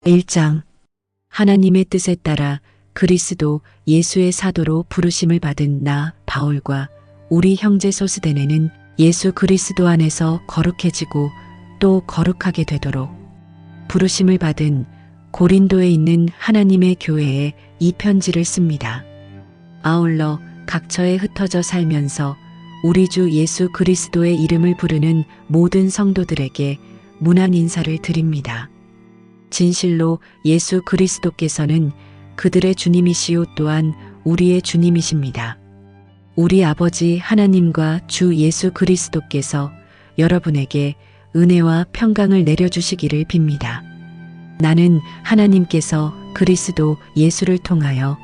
1장. 하나님의 뜻에 따라 그리스도 예수의 사도로 부르심을 받은 나 바울과 우리 형제 소스데네는 예수 그리스도 안에서 거룩해지고 또 거룩하게 되도록 부르심을 받은 고린도에 있는 하나님의 교회에 이 편지를 씁니다. 아울러 각처에 흩어져 살면서 우리 주 예수 그리스도의 이름을 부르는 모든 성도들에게 문안 인사를 드립니다. 진실로 예수 그리스도께서는 그들의 주님이시요 또한 우리의 주님이십니다. 우리 아버지 하나님과 주 예수 그리스도께서 여러분에게 은혜와 평강을 내려주시기를 빕니다. 나는 하나님께서 그리스도 예수를 통하여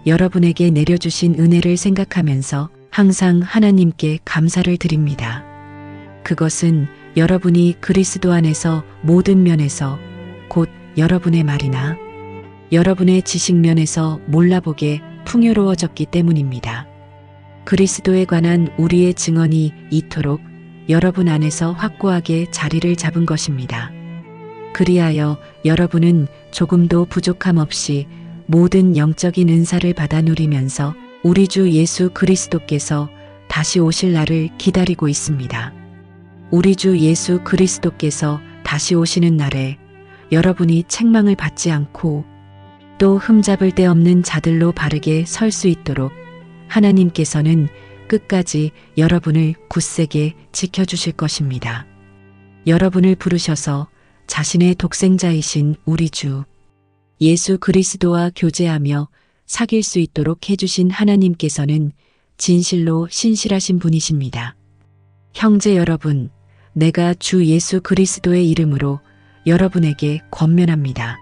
여러분에게 내려주신 은혜를 생각하면서 항상 하나님께 감사를 드립니다. 그것은 여러분이 그리스도 안에서 모든 면에서 곧 여러분의 말이나 여러분의 지식면에서 몰라보게 풍요로워졌기 때문입니다. 그리스도에 관한 우리의 증언이 이토록 여러분 안에서 확고하게 자리를 잡은 것입니다. 그리하여 여러분은 조금도 부족함 없이 모든 영적인 은사를 받아 누리면서 우리 주 예수 그리스도께서 다시 오실 날을 기다리고 있습니다. 우리 주 예수 그리스도께서 다시 오시는 날에 여러분이 책망을 받지 않고 또 흠잡을 데 없는 자들로 바르게 설 수 있도록 하나님께서는 끝까지 여러분을 굳세게 지켜주실 것입니다. 여러분을 부르셔서 자신의 독생자이신 우리 주 예수 그리스도와 교제하며 사귈 수 있도록 해주신 하나님께서는 진실로 신실하신 분이십니다. 형제 여러분, 내가 주 예수 그리스도의 이름으로 여러분에게 권면합니다.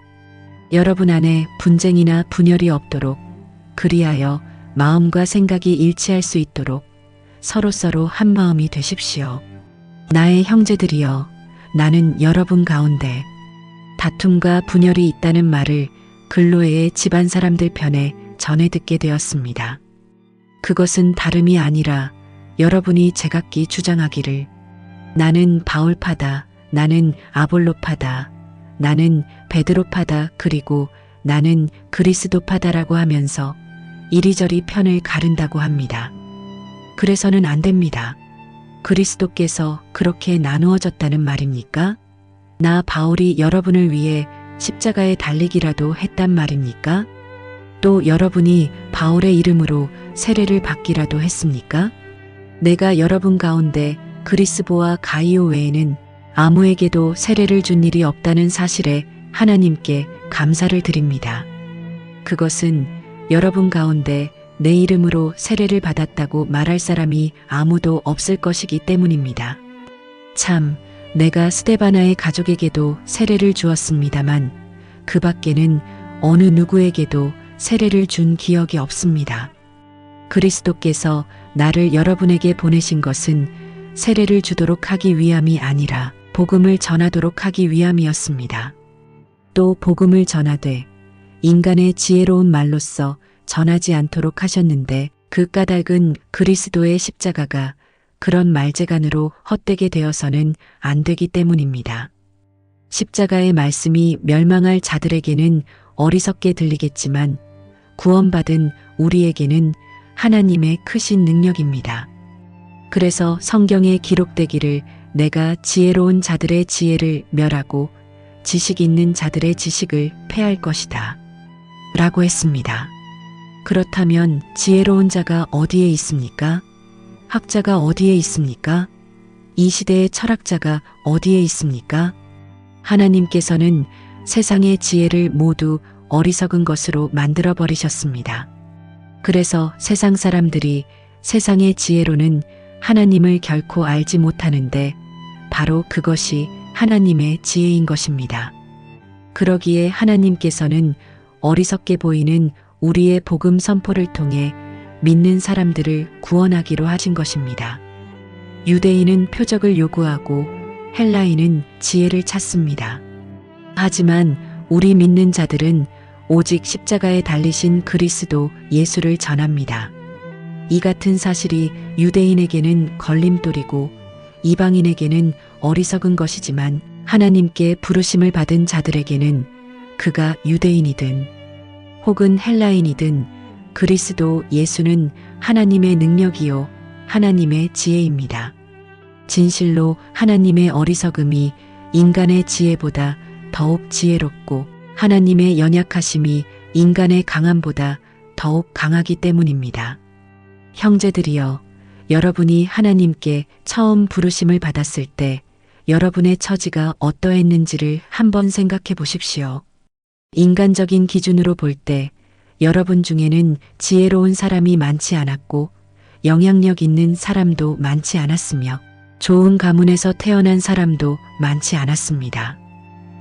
여러분 안에 분쟁이나 분열이 없도록 그리하여 마음과 생각이 일치할 수 있도록 서로서로 한 마음이 되십시오. 나의 형제들이여, 나는 여러분 가운데 다툼과 분열이 있다는 말을 글로에의 집안 사람들 편에 전해 듣게 되었습니다. 그것은 다름이 아니라 여러분이 제각기 주장하기를 나는 바울파다, 나는 아볼로파다, 나는 베드로파다, 그리고 나는 그리스도파다라고 하면서 이리저리 편을 가른다고 합니다. 그래서는 안 됩니다. 그리스도께서 그렇게 나누어졌다는 말입니까? 나 바울이 여러분을 위해 십자가에 달리기라도 했단 말입니까? 또 여러분이 바울의 이름으로 세례를 받기라도 했습니까? 내가 여러분 가운데 그리스보와 가이오 외에는 아무에게도 세례를 준 일이 없다는 사실에 하나님께 감사를 드립니다. 그것은 여러분 가운데 내 이름으로 세례를 받았다고 말할 사람이 아무도 없을 것이기 때문입니다. 참, 내가 스데바나의 가족에게도 세례를 주었습니다만 그 밖에는 어느 누구에게도 세례를 준 기억이 없습니다. 그리스도께서 나를 여러분에게 보내신 것은 세례를 주도록 하기 위함이 아니라 복음을 전하도록 하기 위함이었습니다. 또 복음을 전하되 인간의 지혜로운 말로써 전하지 않도록 하셨는데 그 까닭은 그리스도의 십자가가 그런 말재간으로 헛되게 되어서는 안 되기 때문입니다. 십자가의 말씀이 멸망할 자들에게는 어리석게 들리겠지만 구원받은 우리에게는 하나님의 크신 능력입니다. 그래서 성경에 기록되기를 내가 지혜로운 자들의 지혜를 멸하고 지식 있는 자들의 지식을 패할 것이다 라고 했습니다. 그렇다면 지혜로운 자가 어디에 있습니까? 학자가 어디에 있습니까? 이 시대의 철학자가 어디에 있습니까? 하나님께서는 세상의 지혜를 모두 어리석은 것으로 만들어 버리셨습니다. 그래서 세상 사람들이 세상의 지혜로는 하나님을 결코 알지 못하는데 바로 그것이 하나님의 지혜인 것입니다. 그러기에 하나님께서는 어리석게 보이는 우리의 복음 선포를 통해 믿는 사람들을 구원하기로 하신 것입니다. 유대인은 표적을 요구하고 헬라인은 지혜를 찾습니다. 하지만 우리 믿는 자들은 오직 십자가에 달리신 그리스도 예수를 전합니다. 이 같은 사실이 유대인에게는 걸림돌이고 이방인에게는 어리석은 것이지만 하나님께 부르심을 받은 자들에게는 그가 유대인이든 혹은 헬라인이든 그리스도 예수는 하나님의 능력이요 하나님의 지혜입니다. 진실로 하나님의 어리석음이 인간의 지혜보다 더욱 지혜롭고 하나님의 연약하심이 인간의 강함보다 더욱 강하기 때문입니다. 형제들이여, 여러분이 하나님께 처음 부르심을 받았을 때 여러분의 처지가 어떠했는지를 한번 생각해 보십시오. 인간적인 기준으로 볼 때 여러분 중에는 지혜로운 사람이 많지 않았고 영향력 있는 사람도 많지 않았으며 좋은 가문에서 태어난 사람도 많지 않았습니다.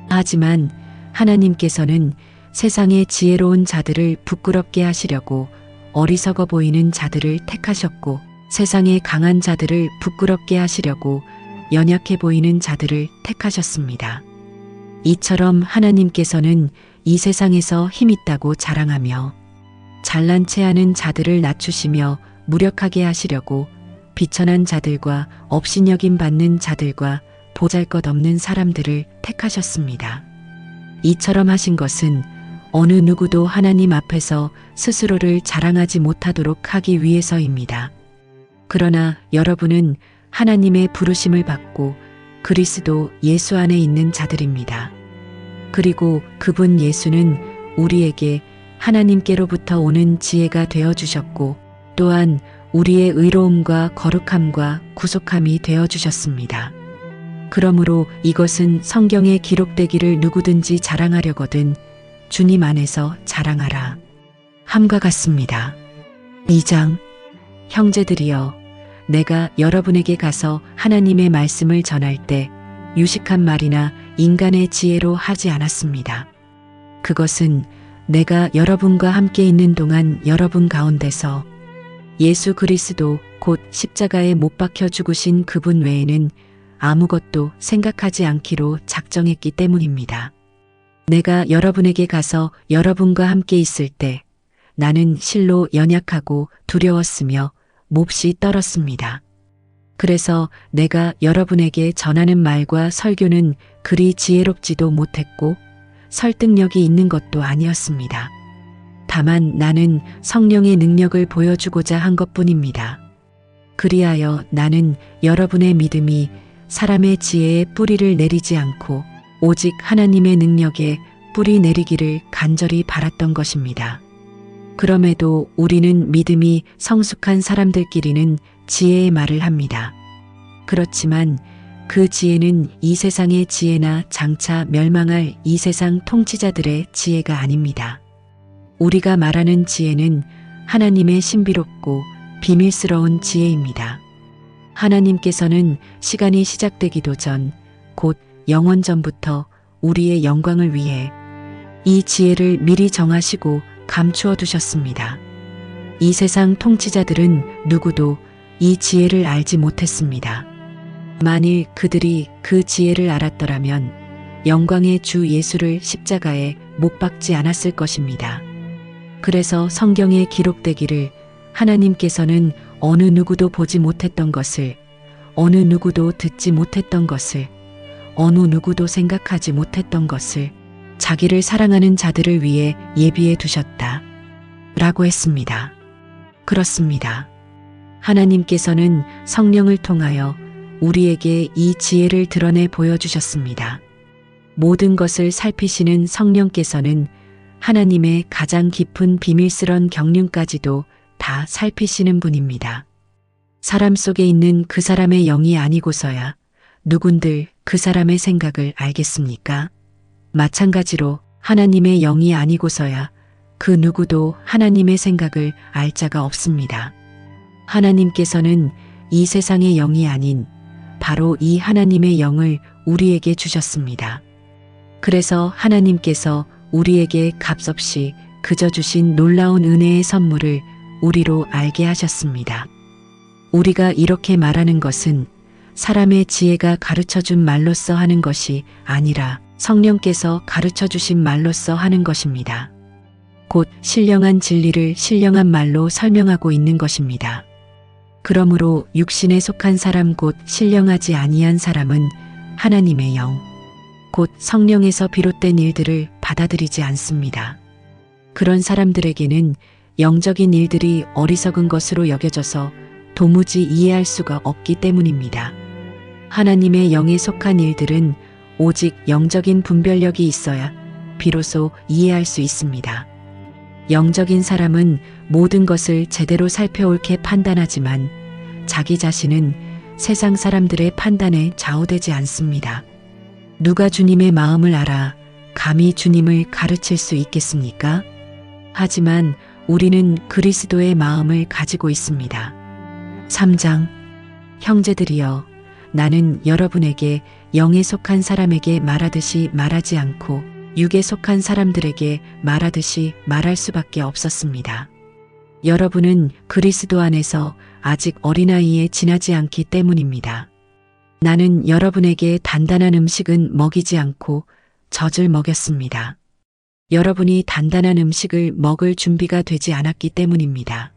하지만 하나님께서는 세상의 지혜로운 자들을 부끄럽게 하시려고 어리석어 보이는 자들을 택하셨고 세상의 강한 자들을 부끄럽게 하시려고 연약해 보이는 자들을 택하셨습니다. 이처럼 하나님께서는 이 세상에서 힘있다고 자랑하며 잘난 체하는 자들을 낮추시며 무력하게 하시려고 비천한 자들과 업신여김 받는 자들과 보잘것없는 사람들을 택하셨습니다. 이처럼 하신 것은 어느 누구도 하나님 앞에서 스스로를 자랑하지 못하도록 하기 위해서입니다. 그러나 여러분은 하나님의 부르심을 받고 그리스도 예수 안에 있는 자들입니다. 그리고 그분 예수는 우리에게 하나님께로부터 오는 지혜가 되어 주셨고 또한 우리의 의로움과 거룩함과 구속함이 되어 주셨습니다. 그러므로 이것은 성경에 기록되기를 누구든지 자랑하려거든 주님 안에서 자랑하라 함과 같습니다. 2장. 형제들이여, 내가 여러분에게 가서 하나님의 말씀을 전할 때 유식한 말이나 인간의 지혜로 하지 않았습니다. 그것은 내가 여러분과 함께 있는 동안 여러분 가운데서 예수 그리스도 곧 십자가에 못 박혀 죽으신 그분 외에는 아무것도 생각하지 않기로 작정했기 때문입니다. 내가 여러분에게 가서 여러분과 함께 있을 때 나는 실로 연약하고 두려웠으며 몹시 떨었습니다. 그래서 내가 여러분에게 전하는 말과 설교는 그리 지혜롭지도 못했고 설득력이 있는 것도 아니었습니다. 다만 나는 성령의 능력을 보여주고자 한 것뿐입니다. 그리하여 나는 여러분의 믿음이 사람의 지혜에 뿌리를 내리지 않고 오직 하나님의 능력에 뿌리 내리기를 간절히 바랐던 것입니다. 그럼에도 우리는 믿음이 성숙한 사람들끼리는 지혜의 말을 합니다. 그렇지만 그 지혜는 이 세상의 지혜나 장차 멸망할 이 세상 통치자들의 지혜가 아닙니다. 우리가 말하는 지혜는 하나님의 신비롭고 비밀스러운 지혜입니다. 하나님께서는 시간이 시작되기도 전, 곧 영원 전부터 우리의 영광을 위해 이 지혜를 미리 정하시고 감추어 두셨습니다. 이 세상 통치자들은 누구도 이 지혜를 알지 못했습니다. 만일 그들이 그 지혜를 알았더라면 영광의 주 예수를 십자가에 못 박지 않았을 것입니다. 그래서 성경에 기록되기를 하나님께서는 어느 누구도 보지 못했던 것을, 어느 누구도 듣지 못했던 것을, 어느 누구도 생각하지 못했던 것을 자기를 사랑하는 자들을 위해 예비해 두셨다. 라고 했습니다. 그렇습니다. 하나님께서는 성령을 통하여 우리에게 이 지혜를 드러내 보여주셨습니다. 모든 것을 살피시는 성령께서는 하나님의 가장 깊은 비밀스런 경륜까지도 다 살피시는 분입니다. 사람 속에 있는 그 사람의 영이 아니고서야 누군들 그 사람의 생각을 알겠습니까? 마찬가지로 하나님의 영이 아니고서야 그 누구도 하나님의 생각을 알 자가 없습니다. 하나님께서는 이 세상의 영이 아닌 바로 이 하나님의 영을 우리에게 주셨습니다. 그래서 하나님께서 우리에게 값없이 그저 주신 놀라운 은혜의 선물을 우리로 알게 하셨습니다. 우리가 이렇게 말하는 것은 사람의 지혜가 가르쳐준 말로써 하는 것이 아니라 성령께서 가르쳐주신 말로써 하는 것입니다. 곧 신령한 진리를 신령한 말로 설명하고 있는 것입니다. 그러므로 육신에 속한 사람 곧 신령하지 아니한 사람은 하나님의 영, 곧 성령에서 비롯된 일들을 받아들이지 않습니다. 그런 사람들에게는 영적인 일들이 어리석은 것으로 여겨져서 도무지 이해할 수가 없기 때문입니다. 하나님의 영에 속한 일들은 오직 영적인 분별력이 있어야 비로소 이해할 수 있습니다. 영적인 사람은 모든 것을 제대로 살펴옳게 판단하지만 자기 자신은 세상 사람들의 판단에 좌우되지 않습니다. 누가 주님의 마음을 알아 감히 주님을 가르칠 수 있겠습니까? 하지만 우리는 그리스도의 마음을 가지고 있습니다. 3장 형제들이여 나는 여러분에게 영에 속한 사람에게 말하듯이 말하지 않고 육에 속한 사람들에게 말하듯이 말할 수밖에 없었습니다. 여러분은 그리스도 안에서 아직 어린아이에 지나지 않기 때문입니다. 나는 여러분에게 단단한 음식은 먹이지 않고 젖을 먹였습니다. 여러분이 단단한 음식을 먹을 준비가 되지 않았기 때문입니다.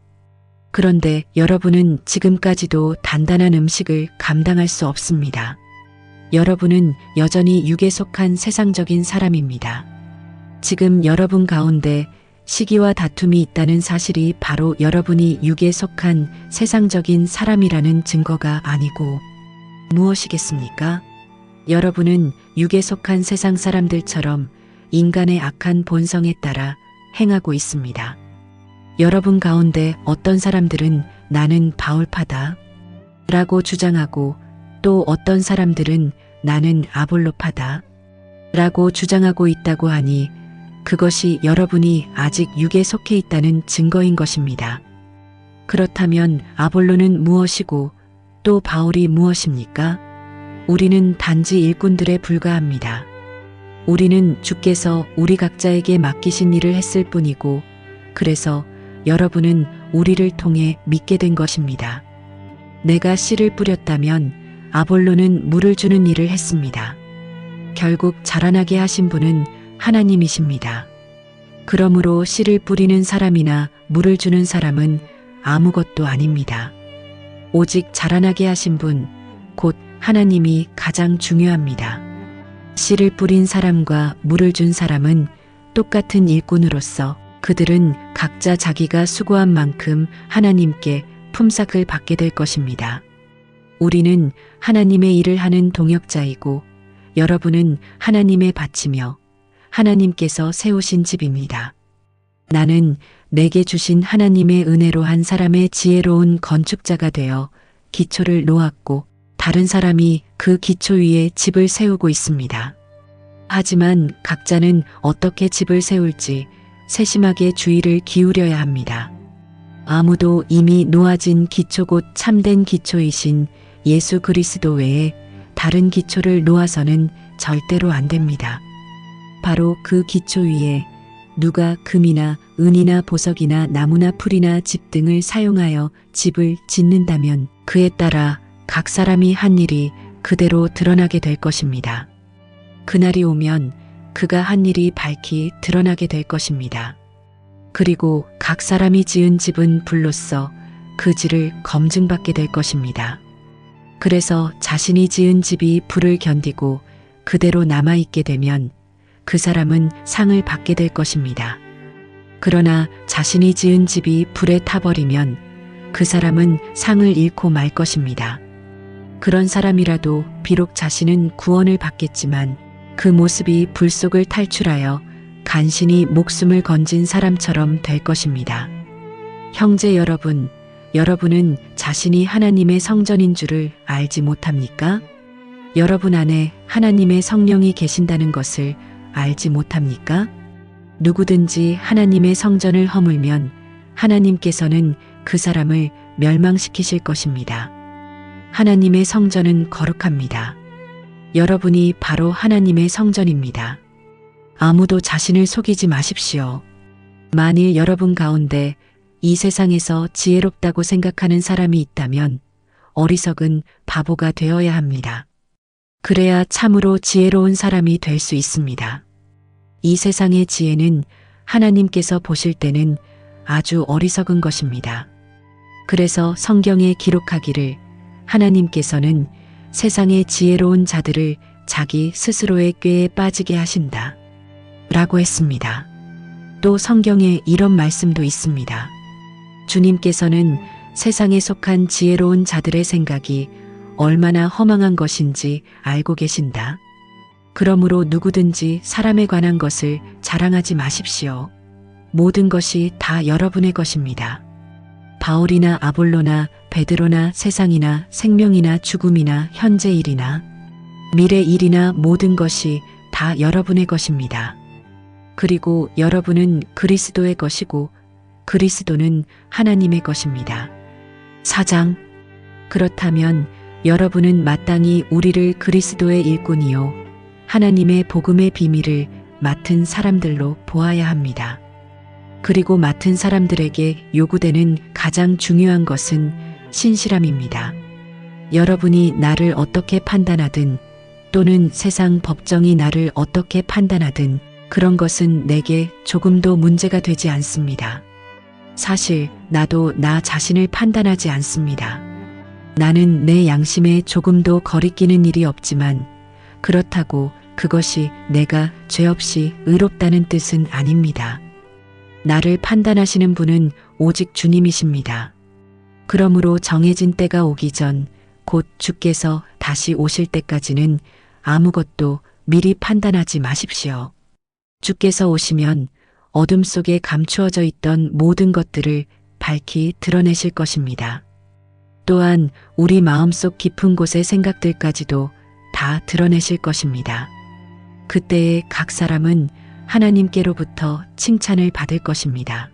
그런데 여러분은 지금까지도 단단한 음식을 감당할 수 없습니다. 여러분은 여전히 육에 속한 세상적인 사람입니다. 지금 여러분 가운데 시기와 다툼이 있다는 사실이 바로 여러분이 육에 속한 세상적인 사람이라는 증거가 아니고 무엇이겠습니까? 여러분은 육에 속한 세상 사람들처럼 인간의 악한 본성에 따라 행하고 있습니다. 여러분 가운데 어떤 사람들은 나는 바울파다 라고 주장하고 또 어떤 사람들은 나는 아볼로파다 라고 주장하고 있다고 하니 그것이 여러분이 아직 육에 속해 있다는 증거인 것입니다. 그렇다면 아볼로는 무엇이고 또 바울이 무엇입니까? 우리는 단지 일꾼들에 불과합니다. 우리는 주께서 우리 각자에게 맡기신 일을 했을 뿐이고 그래서 여러분은 우리를 통해 믿게 된 것입니다. 내가 씨를 뿌렸다면 아볼로는 물을 주는 일을 했습니다. 결국 자라나게 하신 분은 하나님이십니다. 그러므로 씨를 뿌리는 사람이나 물을 주는 사람은 아무것도 아닙니다. 오직 자라나게 하신 분, 곧 하나님이 가장 중요합니다. 씨를 뿌린 사람과 물을 준 사람은 똑같은 일꾼으로서 그들은 각자 자기가 수고한 만큼 하나님께 품삯을 받게 될 것입니다. 우리는 하나님의 일을 하는 동역자이고 여러분은 하나님의 밭이며 하나님께서 세우신 집입니다. 나는 내게 주신 하나님의 은혜로 한 사람의 지혜로운 건축자가 되어 기초를 놓았고 다른 사람이 그 기초 위에 집을 세우고 있습니다. 하지만 각자는 어떻게 집을 세울지 세심하게 주의를 기울여야 합니다. 아무도 이미 놓아진 기초 곧 참된 기초이신 예수 그리스도 외에 다른 기초를 놓아서는 절대로 안 됩니다. 바로 그 기초 위에 누가 금이나 은이나 보석이나 나무나 풀이나 집 등을 사용하여 집을 짓는다면 그에 따라 각 사람이 한 일이 그대로 드러나게 될 것입니다. 그날이 오면 그가 한 일이 밝히 드러나게 될 것입니다. 그리고 각 사람이 지은 집은 불로써 그 질을 검증받게 될 것입니다. 그래서 자신이 지은 집이 불을 견디고 그대로 남아있게 되면 그 사람은 상을 받게 될 것입니다. 그러나 자신이 지은 집이 불에 타버리면 그 사람은 상을 잃고 말 것입니다. 그런 사람이라도 비록 자신은 구원을 받겠지만 그 모습이 불 속을 탈출하여 간신히 목숨을 건진 사람처럼 될 것입니다. 형제 여러분, 여러분은 자신이 하나님의 성전인 줄을 알지 못합니까? 여러분 안에 하나님의 성령이 계신다는 것을 알지 못합니까? 누구든지 하나님의 성전을 허물면 하나님께서는 그 사람을 멸망시키실 것입니다. 하나님의 성전은 거룩합니다. 여러분이 바로 하나님의 성전입니다. 아무도 자신을 속이지 마십시오. 만일 여러분 가운데 이 세상에서 지혜롭다고 생각하는 사람이 있다면 어리석은 바보가 되어야 합니다. 그래야 참으로 지혜로운 사람이 될 수 있습니다. 이 세상의 지혜는 하나님께서 보실 때는 아주 어리석은 것입니다. 그래서 성경에 기록하기를 하나님께서는 세상의 지혜로운 자들을 자기 스스로의 꾀에 빠지게 하신다 라고 했습니다. 또 성경에 이런 말씀도 있습니다. 주님께서는 세상에 속한 지혜로운 자들의 생각이 얼마나 허망한 것인지 알고 계신다. 그러므로 누구든지 사람에 관한 것을 자랑하지 마십시오. 모든 것이 다 여러분의 것입니다. 바울이나 아볼로나 베드로나 세상이나 생명이나 죽음이나 현재 일이나 미래 일이나 모든 것이 다 여러분의 것입니다. 그리고 여러분은 그리스도의 것이고 그리스도는 하나님의 것입니다. 4장. 그렇다면 여러분은 마땅히 우리를 그리스도의 일꾼이요 하나님의 복음의 비밀을 맡은 사람들로 보아야 합니다. 그리고 맡은 사람들에게 요구되는 가장 중요한 것은 신실함입니다. 여러분이 나를 어떻게 판단하든 또는 세상 법정이 나를 어떻게 판단하든 그런 것은 내게 조금도 문제가 되지 않습니다. 사실 나도 나 자신을 판단하지 않습니다. 나는 내 양심에 조금도 거리끼는 일이 없지만 그렇다고 그것이 내가 죄 없이 의롭다는 뜻은 아닙니다. 나를 판단하시는 분은 오직 주님이십니다. 그러므로 정해진 때가 오기 전 곧 주께서 다시 오실 때까지는 아무것도 미리 판단하지 마십시오. 주께서 오시면 어둠 속에 감추어져 있던 모든 것들을 밝히 드러내실 것입니다. 또한 우리 마음속 깊은 곳의 생각들까지도 다 드러내실 것입니다. 그때에 각 사람은 하나님께로부터 칭찬을 받을 것입니다.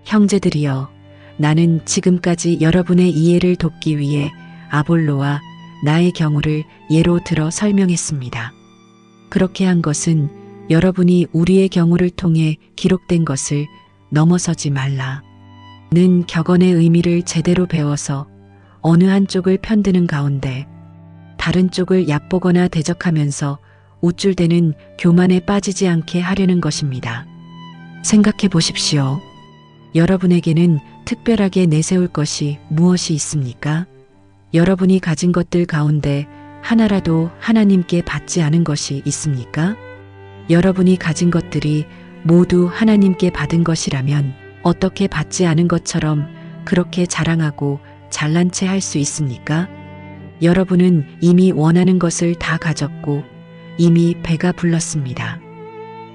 형제들이여, 나는 지금까지 여러분의 이해를 돕기 위해 아볼로와 나의 경우를 예로 들어 설명했습니다. 그렇게 한 것은 여러분이 우리의 경우를 통해 기록된 것을 넘어서지 말라는 격언의 의미를 제대로 배워서 어느 한쪽을 편드는 가운데 다른 쪽을 얕보거나 대적하면서 우쭐대는 교만에 빠지지 않게 하려는 것입니다. 생각해 보십시오. 여러분에게는 특별하게 내세울 것이 무엇이 있습니까? 여러분이 가진 것들 가운데 하나라도 하나님께 받지 않은 것이 있습니까? 여러분이 가진 것들이 모두 하나님께 받은 것이라면 어떻게 받지 않은 것처럼 그렇게 자랑하고 잘난 체 할 수 있습니까? 여러분은 이미 원하는 것을 다 가졌고 이미 배가 불렀습니다.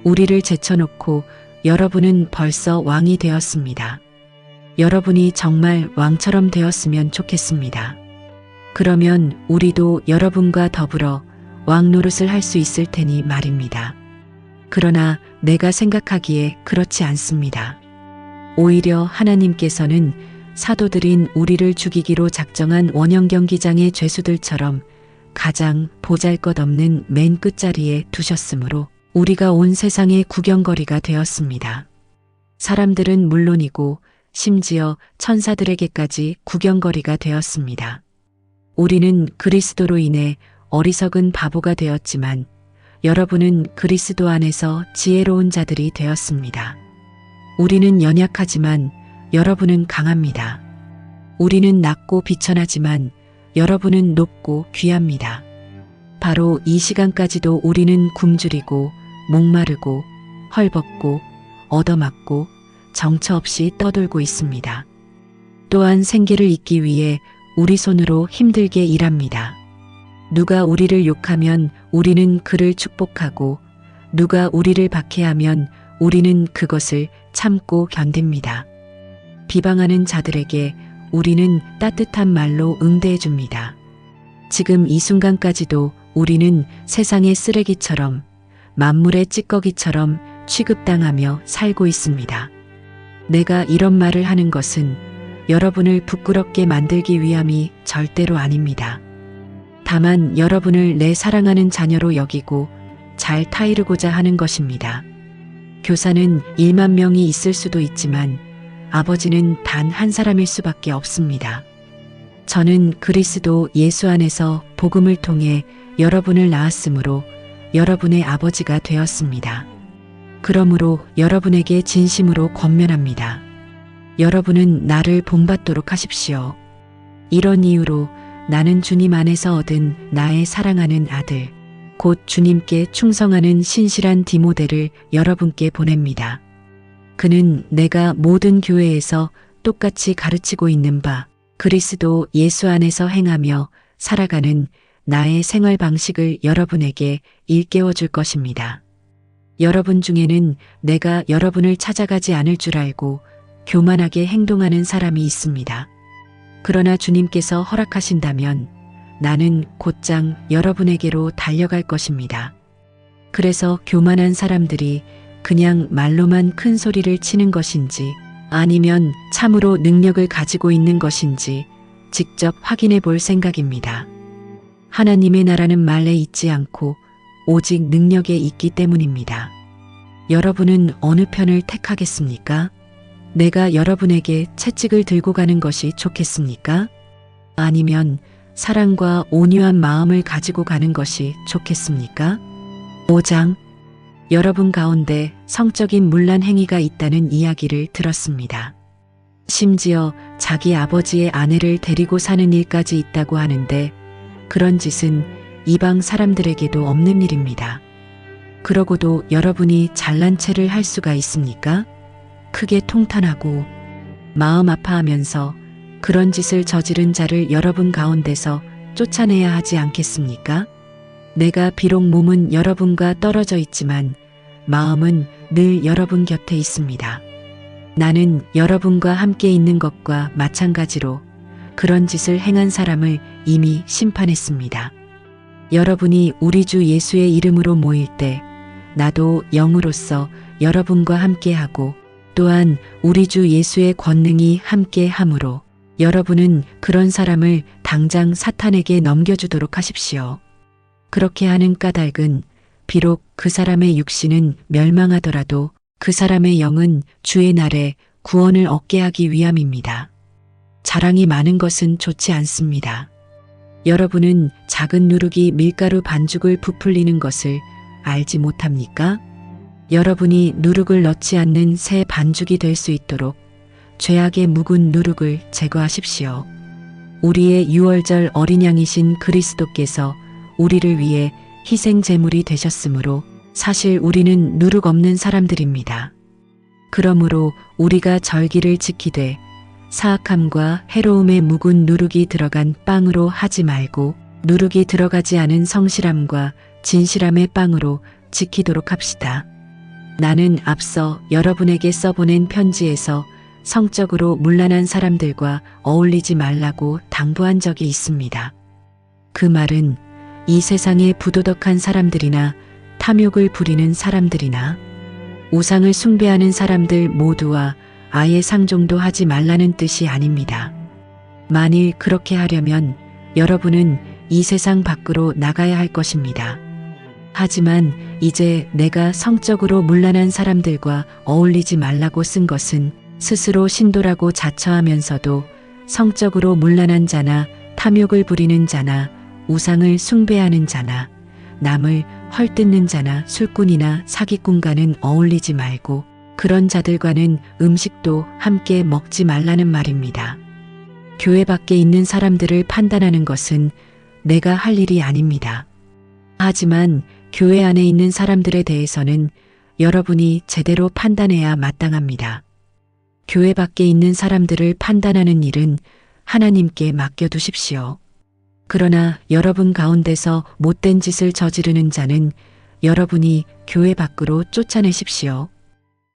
우리를 제쳐놓고 여러분은 벌써 왕이 되었습니다. 여러분이 정말 왕처럼 되었으면 좋겠습니다. 그러면 우리도 여러분과 더불어 왕 노릇을 할 수 있을 테니 말입니다. 그러나 내가 생각하기에 그렇지 않습니다. 오히려 하나님께서는 사도들인 우리를 죽이기로 작정한 원형 경기장의 죄수들처럼 가장 보잘것없는 맨 끝자리에 두셨으므로 우리가 온 세상의 구경거리가 되었습니다. 사람들은 물론이고 심지어 천사들에게까지 구경거리가 되었습니다. 우리는 그리스도로 인해 어리석은 바보가 되었지만 여러분은 그리스도 안에서 지혜로운 자들이 되었습니다. 우리는 연약하지만 여러분은 강합니다. 우리는 낮고 비천하지만 여러분은 높고 귀합니다. 바로 이 시간까지도 우리는 굶주리고 목마르고 헐벗고 얻어맞고 정처 없이 떠돌고 있습니다. 또한 생계를 잇기 위해 우리 손으로 힘들게 일합니다. 누가 우리를 욕하면 우리는 그를 축복하고 누가 우리를 박해하면 우리는 그것을 참고 견딥니다. 비방하는 자들에게 우리는 따뜻한 말로 응대해 줍니다. 지금 이 순간까지도 우리는 세상의 쓰레기처럼 만물의 찌꺼기처럼 취급당하며 살고 있습니다. 내가 이런 말을 하는 것은 여러분을 부끄럽게 만들기 위함이 절대로 아닙니다. 다만 여러분을 내 사랑하는 자녀로 여기고 잘 타이르고자 하는 것입니다. 교사는 1만 명이 있을 수도 있지만 아버지는 단 한 사람일 수밖에 없습니다. 저는 그리스도 예수 안에서 복음을 통해 여러분을 낳았으므로 여러분의 아버지가 되었습니다. 그러므로 여러분에게 진심으로 권면합니다. 여러분은 나를 본받도록 하십시오. 이런 이유로 나는 주님 안에서 얻은 나의 사랑하는 아들, 곧 주님께 충성하는 신실한 디모데를 여러분께 보냅니다. 그는 내가 모든 교회에서 똑같이 가르치고 있는 바 그리스도 예수 안에서 행하며 살아가는 나의 생활 방식을 여러분에게 일깨워 줄 것입니다. 여러분 중에는 내가 여러분을 찾아가지 않을 줄 알고 교만하게 행동하는 사람이 있습니다. 그러나 주님께서 허락하신다면 나는 곧장 여러분에게로 달려갈 것입니다. 그래서 교만한 사람들이 그냥 말로만 큰 소리를 치는 것인지 아니면 참으로 능력을 가지고 있는 것인지 직접 확인해 볼 생각입니다. 하나님의 나라는 말에 있지 않고 오직 능력에 있기 때문입니다. 여러분은 어느 편을 택하겠습니까? 내가 여러분에게 채찍을 들고 가는 것이 좋겠습니까? 아니면 사랑과 온유한 마음을 가지고 가는 것이 좋겠습니까? 5장. 여러분 가운데 성적인 문란 행위가 있다는 이야기를 들었습니다. 심지어 자기 아버지의 아내를 데리고 사는 일까지 있다고 하는데 그런 짓은 이방 사람들에게도 없는 일입니다. 그러고도 여러분이 잘난 체를 할 수가 있습니까? 크게 통탄하고 마음 아파하면서 그런 짓을 저지른 자를 여러분 가운데서 쫓아내야 하지 않겠습니까? 내가 비록 몸은 여러분과 떨어져 있지만 마음은 늘 여러분 곁에 있습니다. 나는 여러분과 함께 있는 것과 마찬가지로 그런 짓을 행한 사람을 이미 심판했습니다. 여러분이 우리 주 예수의 이름으로 모일 때 나도 영으로서 여러분과 함께하고 또한 우리 주 예수의 권능이 함께하므로 여러분은 그런 사람을 당장 사탄에게 넘겨주도록 하십시오. 그렇게 하는 까닭은 비록 그 사람의 육신은 멸망하더라도 그 사람의 영은 주의 날에 구원을 얻게 하기 위함입니다. 자랑이 많은 것은 좋지 않습니다. 여러분은 작은 누룩이 밀가루 반죽을 부풀리는 것을 알지 못합니까? 여러분이 누룩을 넣지 않는 새 반죽이 될 수 있도록 죄악의 묵은 누룩을 제거하십시오. 우리의 유월절 어린 양이신 그리스도께서 우리를 위해 희생 제물이 되셨으므로 사실 우리는 누룩 없는 사람들입니다. 그러므로 우리가 절기를 지키되 사악함과 해로움의 묵은 누룩이 들어간 빵으로 하지 말고 누룩이 들어가지 않은 성실함과 진실함의 빵으로 지키도록 합시다. 나는 앞서 여러분에게 써보낸 편지에서 성적으로 문란한 사람들과 어울리지 말라고 당부한 적이 있습니다. 그 말은 이 세상의 부도덕한 사람들이나 탐욕을 부리는 사람들이나 우상을 숭배하는 사람들 모두와 아예 상종도 하지 말라는 뜻이 아닙니다. 만일 그렇게 하려면 여러분은 이 세상 밖으로 나가야 할 것입니다. 하지만 이제 내가 성적으로 문란한 사람들과 어울리지 말라고 쓴 것은 스스로 신도라고 자처하면서도 성적으로 문란한 자나 탐욕을 부리는 자나 우상을 숭배하는 자나 남을 헐뜯는 자나 술꾼이나 사기꾼과는 어울리지 말고 그런 자들과는 음식도 함께 먹지 말라는 말입니다. 교회 밖에 있는 사람들을 판단하는 것은 내가 할 일이 아닙니다. 하지만 교회 안에 있는 사람들에 대해서는 여러분이 제대로 판단해야 마땅합니다. 교회 밖에 있는 사람들을 판단하는 일은 하나님께 맡겨두십시오. 그러나 여러분 가운데서 못된 짓을 저지르는 자는 여러분이 교회 밖으로 쫓아내십시오.